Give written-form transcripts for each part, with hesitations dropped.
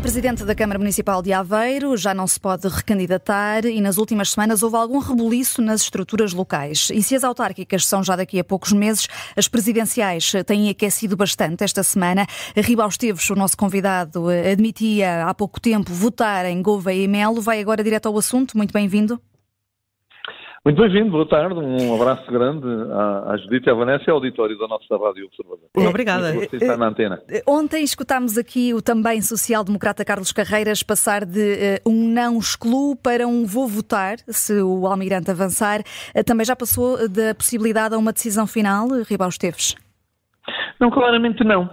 Era presidente da Câmara Municipal de Aveiro, já não se pode recandidatar e nas últimas semanas houve algum rebuliço nas estruturas locais. E se as autárquicas são já daqui a poucos meses, as presidenciais têm aquecido bastante esta semana. Ribao Esteves, o nosso convidado, admitia há pouco tempo votar em Gouveia e Melo. Vai agora direto ao assunto. Muito bem-vindo. Muito bem-vindo, boa tarde, um abraço grande à Judite e à Vanessa e ao auditório da nossa Rádio Observador. Obrigada. Você está na antena. Ontem escutámos aqui o também social-democrata Carlos Carreiras passar de um não excluo para um vou votar, se o Almirante avançar. Também já passou da possibilidade a uma decisão final, Ribao Esteves? Não, claramente não.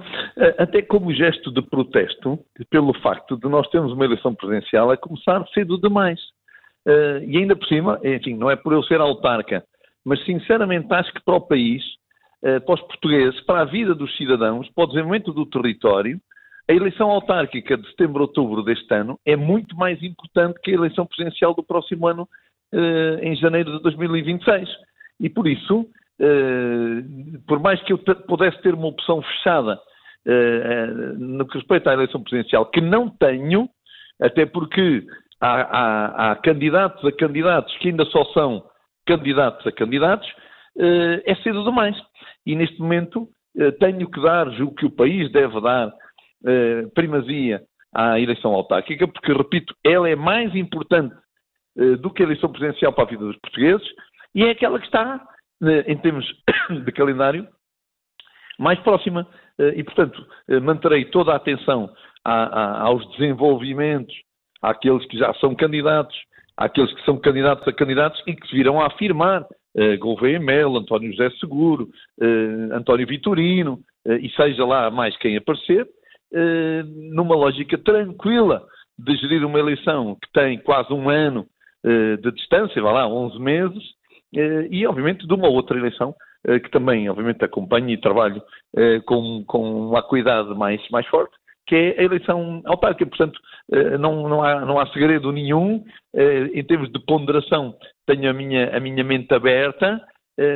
Até como gesto de protesto, pelo facto de nós termos uma eleição presidencial a começar cedo demais. E ainda por cima, enfim, não é por eu ser autarca, mas sinceramente acho que para o país, para os portugueses, para a vida dos cidadãos, para o desenvolvimento do território, a eleição autárquica de setembro-outubro deste ano é muito mais importante que a eleição presidencial do próximo ano, em janeiro de 2026. E por isso, por mais que eu pudesse ter uma opção fechada no que respeita à eleição presidencial, que não tenho, até porque há candidatos a candidatos que ainda só são candidatos a candidatos, é cedo demais. E neste momento tenho que dar, julgo que o país deve dar primazia à eleição autárquica, porque, repito, ela é mais importante do que a eleição presidencial para a vida dos portugueses e é aquela que está, em termos de calendário, mais próxima. E, portanto, manterei toda a atenção aos desenvolvimentos, àqueles que já são candidatos, àqueles que são candidatos a candidatos e que se virão a afirmar, Gouveia e Melo, António José Seguro, António Vitorino, e seja lá mais quem aparecer, numa lógica tranquila de gerir uma eleição que tem quase um ano de distância, vai lá, 11 meses, e obviamente de uma outra eleição que também obviamente acompanho e trabalho com uma acuidade mais forte, que é a eleição autárquica. Portanto, não há segredo nenhum. Em termos de ponderação, tenho a minha mente aberta,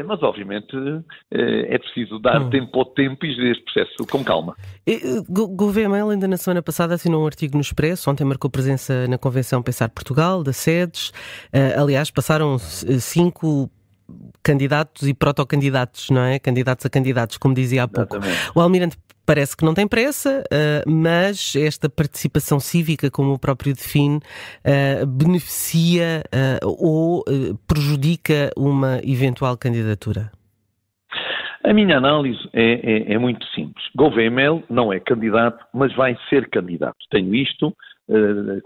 mas obviamente é preciso dar tempo ao tempo e gerir este processo com calma. Gouveia e Melo ainda na semana passada assinou um artigo no Expresso, ontem marcou presença na Convenção Pensar Portugal, da SEDES. Aliás, passaram 5 candidatos e protocandidatos, não é? Candidatos a candidatos, como dizia há pouco. Exatamente. O Almirante parece que não tem pressa, mas esta participação cívica, como o próprio define, beneficia ou prejudica uma eventual candidatura? A minha análise é muito simples. Gouveia e Melo não é candidato, mas vai ser candidato. Tenho isto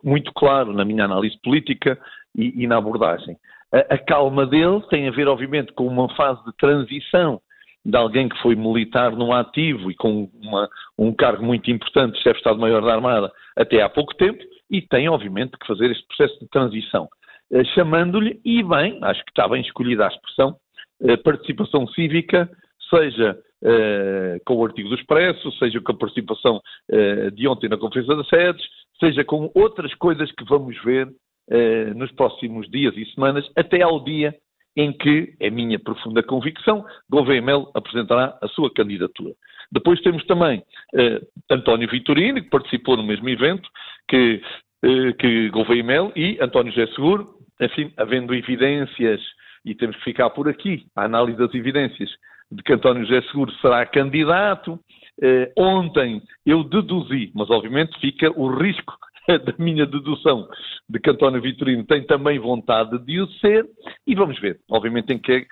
muito claro na minha análise política e na abordagem. A calma dele tem a ver, obviamente, com uma fase de transição de alguém que foi militar no ativo e com um cargo muito importante, chefe de Estado-Maior da Armada, até há pouco tempo, e tem, obviamente, que fazer este processo de transição. Chamando-lhe, e bem, acho que está bem escolhida a expressão, participação cívica, seja com o artigo do Expresso, seja com a participação de ontem na Conferência das SEDES, seja com outras coisas que vamos ver nos próximos dias e semanas, até ao dia em que, é minha profunda convicção, Gouveia e Melo apresentará a sua candidatura. Depois temos também António Vitorino, que participou no mesmo evento que Gouveia e Melo, e António José Seguro, enfim, havendo evidências, e temos que ficar por aqui, a análise das evidências, de que António José Seguro será candidato. Ontem eu deduzi, mas obviamente fica o risco da minha dedução de que António Vitorino tem também vontade de o ser, e vamos ver, obviamente, em que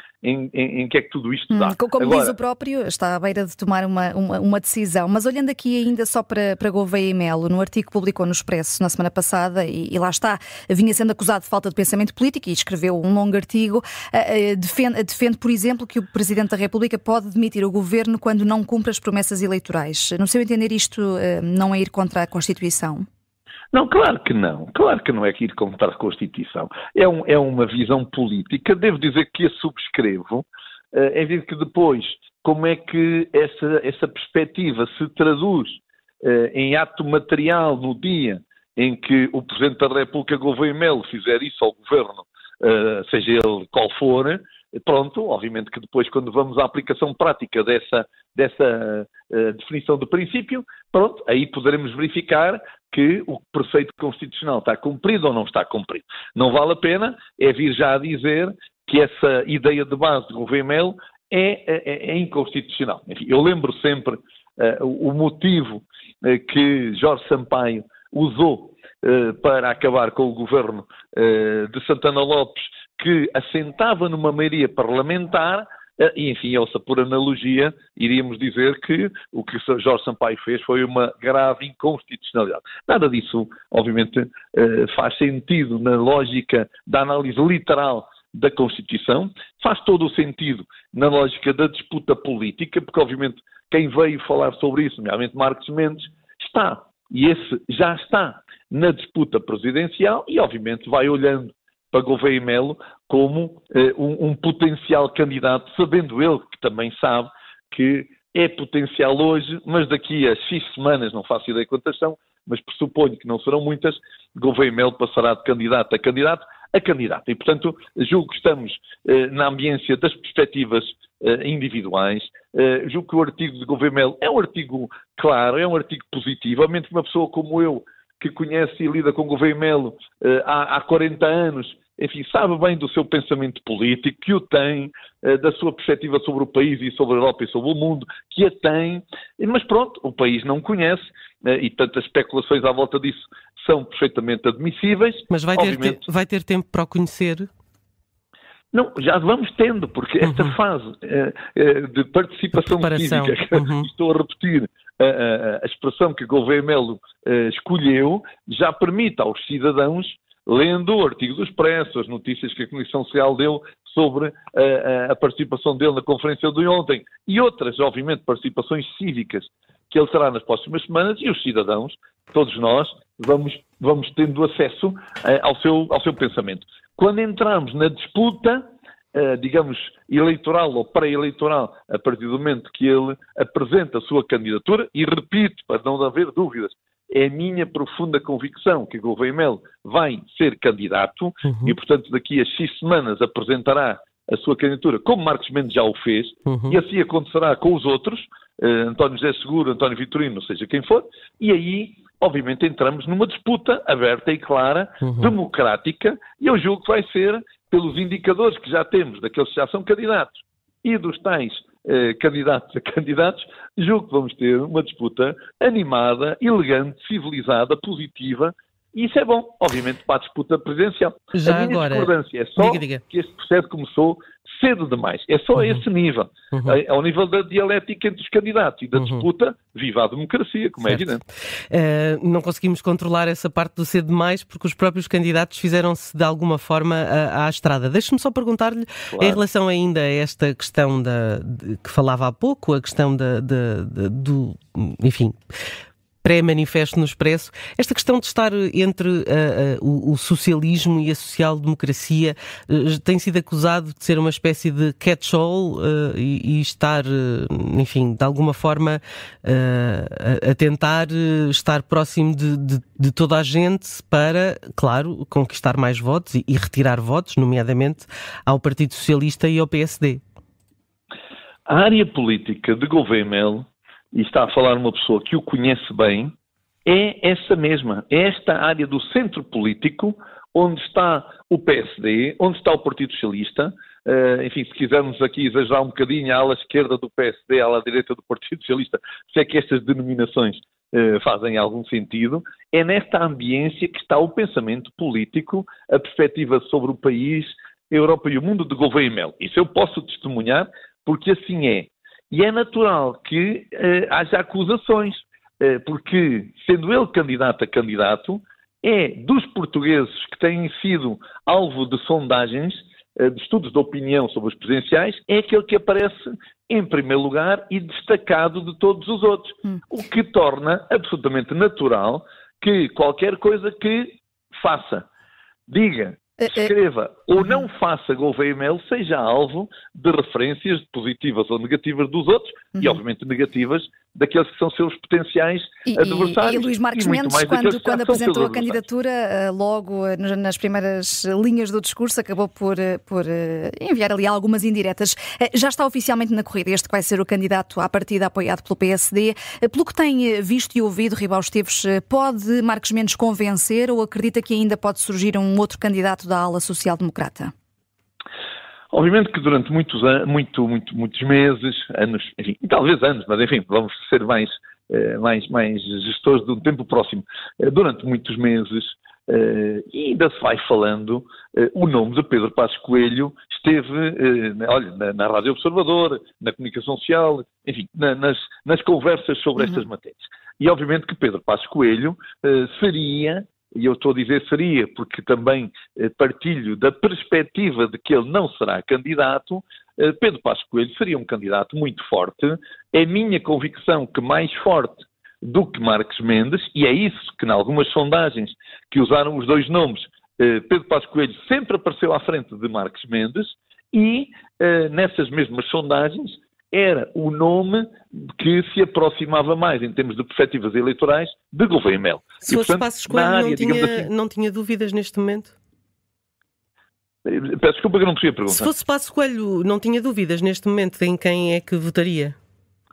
é que tudo isto dá. Como agora, diz o próprio, está à beira de tomar uma decisão, mas olhando aqui ainda só para Gouveia e Melo, no artigo que publicou no Expresso na semana passada, e lá está, vinha sendo acusado de falta de pensamento político e escreveu um longo artigo, defende, por exemplo, que o Presidente da República pode demitir o Governo quando não cumpre as promessas eleitorais. No seu entender, isto não é ir contra a Constituição? Não, claro que não. Claro que não é que ir contra a Constituição. É uma visão política. Devo dizer que a subscrevo, em vez que depois, como é que essa perspectiva se traduz em ato material no dia em que o Presidente da República, Gouveia e Melo, fizer isso ao Governo, seja ele qual for, Pronto, obviamente que depois, quando vamos à aplicação prática dessa definição do princípio, pronto, aí poderemos verificar que o preceito constitucional está cumprido ou não está cumprido. Não vale a pena vir já a dizer que essa ideia de base de Gouveia Melo é inconstitucional. Enfim, eu lembro sempre o motivo que Jorge Sampaio usou para acabar com o governo de Santana Lopes, que assentava numa maioria parlamentar, e enfim, por analogia, iríamos dizer que o que Jorge Sampaio fez foi uma grave inconstitucionalidade. Nada disso, obviamente, faz sentido na lógica da análise literal da Constituição, faz todo o sentido na lógica da disputa política, porque obviamente quem veio falar sobre isso, nomeadamente Marcos Mendes, já está na disputa presidencial e obviamente vai olhando para Gouveia Melo como um potencial candidato, sabendo ele que também sabe que é potencial hoje, mas daqui a X semanas, não faço ideia quantas são, mas pressuponho que não serão muitas, Gouveia Melo passará de candidato a candidato. E, portanto, julgo que estamos na ambiência das perspectivas individuais. Julgo que o artigo de Gouveia Melo é um artigo claro, é um artigo positivo. Obviamente uma pessoa como eu, que conhece e lida com Gouveia Melo há 40 anos, enfim, sabe bem do seu pensamento político, que o tem, da sua perspectiva sobre o país e sobre a Europa e sobre o mundo, que a tem, mas pronto, o país não conhece, e tantas especulações à volta disso são perfeitamente admissíveis. Mas vai ter tempo para o conhecer? Não, já vamos tendo, porque esta fase de participação cívica, estou a repetir a expressão que Gouveia Melo escolheu, já permite aos cidadãos, lendo o artigo do Expresso, as notícias que a Comissão Social deu sobre a participação dele na conferência de ontem e outras, obviamente, participações cívicas que ele terá nas próximas semanas, e os cidadãos, todos nós, vamos tendo acesso ao seu pensamento. Quando entramos na disputa, digamos, eleitoral ou pré-eleitoral, a partir do momento que ele apresenta a sua candidatura, e repito, para não haver dúvidas, é a minha profunda convicção que Gouveia Melo vai ser candidato e, portanto, daqui a X semanas apresentará a sua candidatura, como Marcos Mendes já o fez, e assim acontecerá com os outros, António José Seguro, António Vitorino, seja quem for, e aí, obviamente, entramos numa disputa aberta e clara, democrática, e eu julgo que vai ser, pelos indicadores que já temos, daqueles que já são candidatos, e dos tais candidatos a candidatos, julgo que vamos ter uma disputa animada, elegante, civilizada, positiva, e isso é bom, obviamente, para a disputa presidencial. Já a minha agora, discordância é só que este processo começou cedo demais. É só a esse nível. Ao nível da dialética entre os candidatos e da disputa, viva a democracia, como é evidente. Não conseguimos controlar essa parte do cedo demais porque os próprios candidatos fizeram-se de alguma forma à estrada. Deixe-me só perguntar-lhe, em relação ainda a esta questão que falava há pouco, a questão do enfim, pré-manifesto no Expresso, esta questão de estar entre o socialismo e a social-democracia tem sido acusado de ser uma espécie de catch-all e estar, enfim, de alguma forma a tentar estar próximo de toda a gente para, claro, conquistar mais votos e retirar votos, nomeadamente ao Partido Socialista e ao PSD. A área política de Gouveia Melo, e está a falar uma pessoa que o conhece bem, é essa mesma. É esta área do centro político, onde está o PSD, onde está o Partido Socialista. Enfim, se quisermos aqui exagerar um bocadinho, a ala esquerda do PSD, a ala direita do Partido Socialista, se é que estas denominações fazem algum sentido, é nesta ambiência que está o pensamento político, a perspectiva sobre o país, a Europa e o mundo de Gouveia Melo. Isso eu posso testemunhar, porque assim é. E é natural que haja acusações, porque, sendo ele candidato a candidato, é dos portugueses que têm sido alvo de sondagens, de estudos de opinião sobre os presidenciais, é aquele que aparece em primeiro lugar e destacado de todos os outros. O que torna absolutamente natural que qualquer coisa que faça, diga, escreva ou não faça Gouveia Melo seja alvo de referências positivas ou negativas dos outros e, obviamente, negativas daqueles que são seus potenciais adversários. E Luís Marques Mendes, quando apresentou a candidatura, logo nas primeiras linhas do discurso, acabou por enviar ali algumas indiretas. Já está oficialmente na corrida este que vai ser o candidato à partida apoiado pelo PSD. Pelo que tem visto e ouvido, Ribao Esteves, pode Marques Mendes convencer ou acredita que ainda pode surgir um outro candidato da ala social-democrata? Obviamente que durante muitos meses, anos, enfim, talvez anos, mas enfim, vamos ser mais gestores de um tempo próximo. Durante muitos meses, e ainda se vai falando, o nome de Pedro Passos Coelho esteve na Rádio Observador, na comunicação social, enfim, nas conversas sobre estas matérias. E obviamente que Pedro Passos Coelho seria, e eu estou a dizer seria, porque também partilho da perspectiva de que ele não será candidato, Pedro Passos Coelho seria um candidato muito forte. É minha convicção que mais forte do que Marques Mendes, e é isso que, em algumas sondagens que usaram os dois nomes, Pedro Passos Coelho sempre apareceu à frente de Marques Mendes, e nessas mesmas sondagens era o nome que se aproximava mais, em termos de perspectivas eleitorais, de Gouveia Melo. Se fosse Passos Coelho, não tinha dúvidas neste momento? Peço desculpa que eu não percebi a pergunta. Se fosse Passos Coelho, não tinha dúvidas neste momento em quem é que votaria?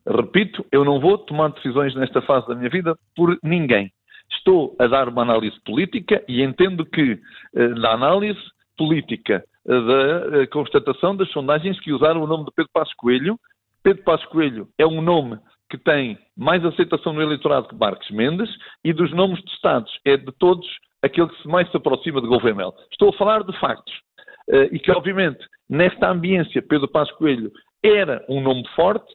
Repito, eu não vou tomar decisões nesta fase da minha vida por ninguém. Estou a dar uma análise política e entendo que, na análise política da constatação das sondagens que usaram o nome de Pedro Passos Coelho é um nome que tem mais aceitação no eleitorado que Marques Mendes, e dos nomes testados é de todos aquele que mais se aproxima de Gouveia Melo. Estou a falar de factos. E que, obviamente, nesta ambiência, Pedro Passos Coelho era um nome forte.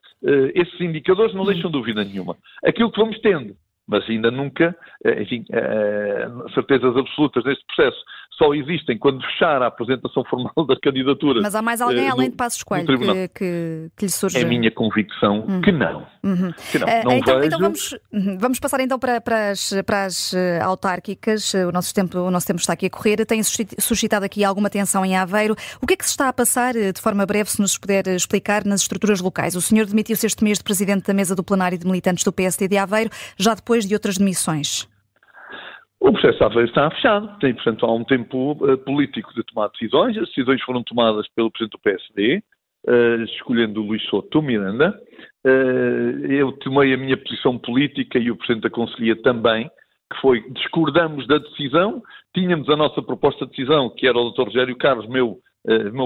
Esses indicadores não deixam dúvida nenhuma. Aquilo que vamos tendo, mas ainda nunca, enfim, certezas absolutas neste processo só existem quando fechar a apresentação formal da candidatura. Mas há mais alguém além de Passos Coelho que lhe surge? É a minha convicção que não. Que não então, vejo... então vamos passar então para as autárquicas. O nosso tempo está aqui a correr. Tem suscitado aqui alguma tensão em Aveiro. O que é que se está a passar, de forma breve, se nos puder explicar, nas estruturas locais? O senhor demitiu-se este mês de presidente da mesa do plenário de militantes do PSD de Aveiro, já depois de outras demissões. O processo de Aveiro está fechado. Tem, portanto, há um tempo político de tomar decisões. As decisões foram tomadas pelo presidente do PSD, escolhendo o Luís Souto Miranda. Eu tomei a minha posição política e o presidente da Conselhia também, que foi: discordamos da decisão, tínhamos a nossa proposta de decisão, que era o Dr. Rogério Carlos, meu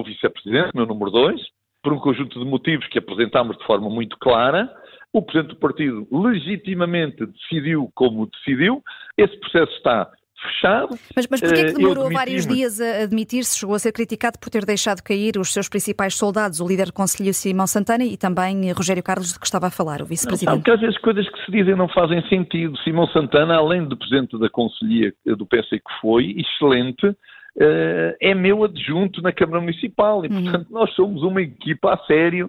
vice-presidente, meu número 2, por um conjunto de motivos que apresentámos de forma muito clara. O presidente do partido legitimamente decidiu como decidiu. Esse processo está fechado. Mas porquê é que demorou vários dias a admitir-se? Chegou a ser criticado por ter deixado cair os seus principais soldados, o líder conselheiro Simão Santana e também Rogério Carlos, de que estava a falar, o vice-presidente. Porque às vezes coisas que se dizem não fazem sentido. Simão Santana, além de presidente da Conselhia do PSD que foi, excelente, é meu adjunto na Câmara Municipal e, portanto, nós somos uma equipa a sério.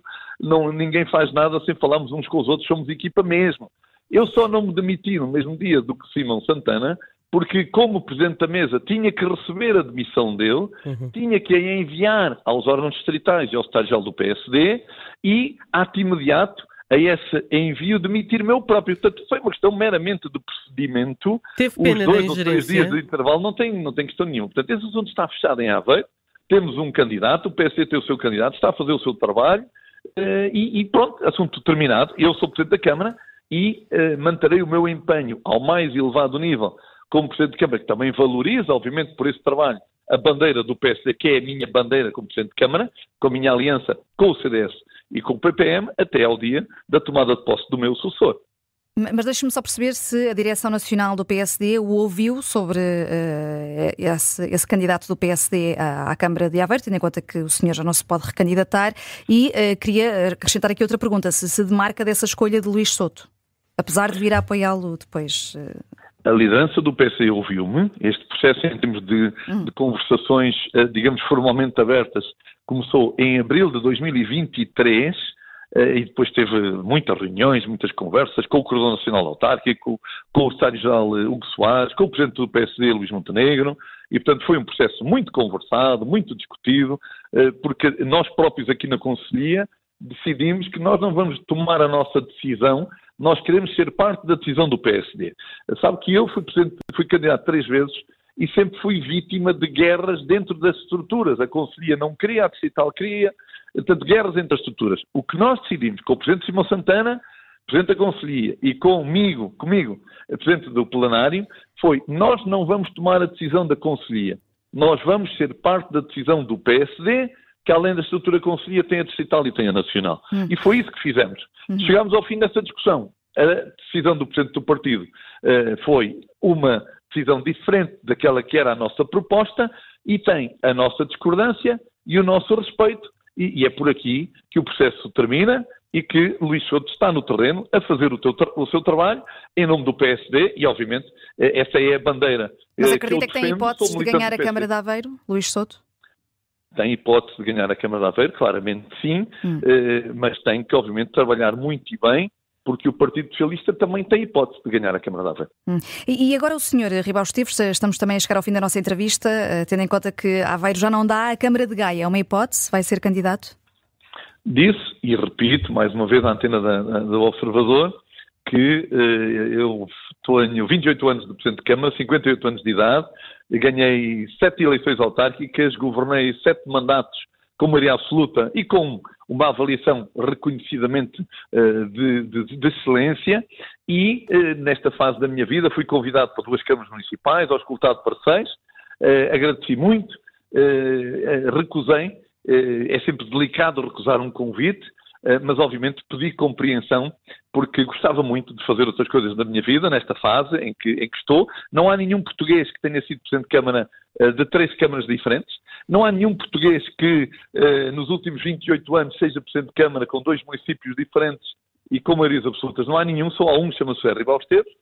Ninguém faz nada sem falarmos uns com os outros, somos equipa mesmo. Eu só não me demiti no mesmo dia do que Simão Santana, porque, como presidente da mesa, tinha que receber a demissão dele, tinha que a enviar aos órgãos distritais e ao secretário-geral do PSD e, ato imediato, a esse envio demitir-me eu próprio. Portanto, foi uma questão meramente de procedimento. Teve pena da ingerência? Os 2 ou 3 dias de intervalo não tem questão nenhuma. Portanto, esse assunto está fechado em Aveiro. Temos um candidato, o PSD tem o seu candidato, está a fazer o seu trabalho e pronto, assunto terminado. Eu sou presidente da Câmara e manterei o meu empenho ao mais elevado nível como presidente da Câmara, que também valoriza, obviamente, por esse trabalho, a bandeira do PSD, que é a minha bandeira como presidente de Câmara, com a minha aliança com o CDS e com o PPM, até ao dia da tomada de posse do meu sucessor. Mas deixe-me só perceber se a direção nacional do PSD o ouviu sobre esse candidato do PSD à Câmara de Aveiro, tendo em conta que o senhor já não se pode recandidatar, e queria acrescentar aqui outra pergunta: se demarca dessa escolha de Luís Souto, apesar de vir a apoiá-lo depois? A liderança do PSD ouviu-me. Este processo, em termos de conversações, digamos, formalmente abertas, começou em abril de 2023 e depois teve muitas reuniões, muitas conversas com o Coordenador Nacional Autárquico, com o Secretário-Geral Hugo Soares, com o Presidente do PSD, Luís Montenegro, E, portanto, foi um processo muito conversado, muito discutido, porque nós próprios aqui na Conselhia decidimos que nós não vamos tomar a nossa decisão, nós queremos ser parte da decisão do PSD. Sabe que eu fui candidato 3 vezes e sempre fui vítima de guerras dentro das estruturas. A Conselhia não queria, a Distrital queria, portanto, guerras entre as estruturas. O que nós decidimos com o Presidente Simão Santana, Presidente da Conselhia, e comigo, Presidente do Plenário, foi: nós não vamos tomar a decisão da Conselhia, nós vamos ser parte da decisão do PSD, que além da estrutura da Conselhia tem a Distrital e tem a Nacional. E foi isso que fizemos. Chegámos ao fim dessa discussão. A decisão do Presidente do Partido foi uma decisão diferente daquela que era a nossa proposta e tem a nossa discordância e o nosso respeito. E é por aqui que o processo termina e que Luís Souto está no terreno a fazer o seu trabalho em nome do PSD e, obviamente, essa é a bandeira. Mas acredita que tem hipótese de ganhar a Câmara de Aveiro, Luís Souto? Tem hipótese de ganhar a Câmara de Aveiro, claramente sim, mas tem que, obviamente, trabalhar muito e bem, porque o Partido Socialista também tem hipótese de ganhar a Câmara de Aveiro. E agora o Sr. Ribao Esteves, estamos também a chegar ao fim da nossa entrevista, tendo em conta que Aveiro já não dá a Câmara de Gaia, é uma hipótese? Vai ser candidato? Disse, e repito, mais uma vez, à antena do Observador, que eu tenho 28 anos de Presidente de Câmara, 58 anos de idade, ganhei 7 eleições autárquicas, governei 7 mandatos com maioria absoluta e com uma avaliação reconhecidamente de excelência e, nesta fase da minha vida, fui convidado para 2 câmaras municipais, auscultado para 6, agradeci muito, recusei, é sempre delicado recusar um convite, mas obviamente pedi compreensão porque gostava muito de fazer outras coisas da minha vida nesta fase em que estou. Não há nenhum português que tenha sido Presidente de Câmara de 3 câmaras diferentes. Não há nenhum português que nos últimos 28 anos seja Presidente de Câmara com 2 municípios diferentes e com maiorias absolutas. Não há nenhum, só há um, chama-se Ribao Esteves.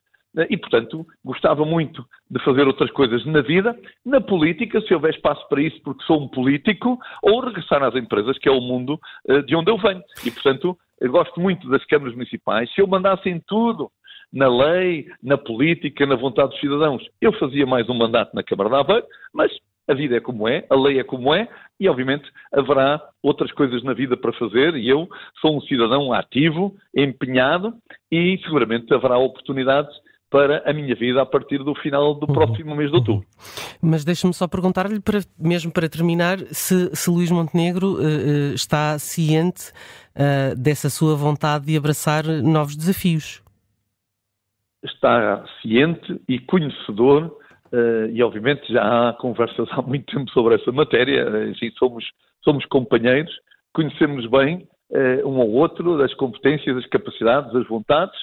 E, portanto, gostava muito de fazer outras coisas na vida, na política, se houver espaço para isso, porque sou um político, ou regressar às empresas, que é o mundo de onde eu venho. E, portanto, eu gosto muito das câmaras municipais. Se eu mandasse em tudo, na lei, na política, na vontade dos cidadãos, eu fazia mais um mandato na Câmara de Aveiro, mas a vida é como é, a lei é como é, e, obviamente, haverá outras coisas na vida para fazer, e eu sou um cidadão ativo, empenhado, e seguramente haverá oportunidades para a minha vida a partir do final do próximo mês de outubro. Mas deixa-me só perguntar-lhe, mesmo para terminar, se Luís Montenegro está ciente dessa sua vontade de abraçar novos desafios. Está ciente e conhecedor, e obviamente já há conversas há muito tempo sobre essa matéria, assim, somos companheiros, conhecemos bem um ao outro, das competências, das capacidades, das vontades,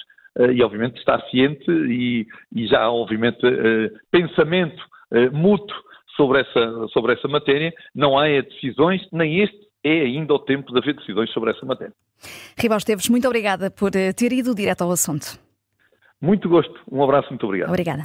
e obviamente está ciente e já há obviamente pensamento mútuo sobre essa matéria. Não há decisões, nem este é ainda o tempo de haver decisões sobre essa matéria. Ribao Esteves, muito obrigada por ter ido direto ao assunto. Muito gosto. Um abraço, muito obrigado. Obrigada.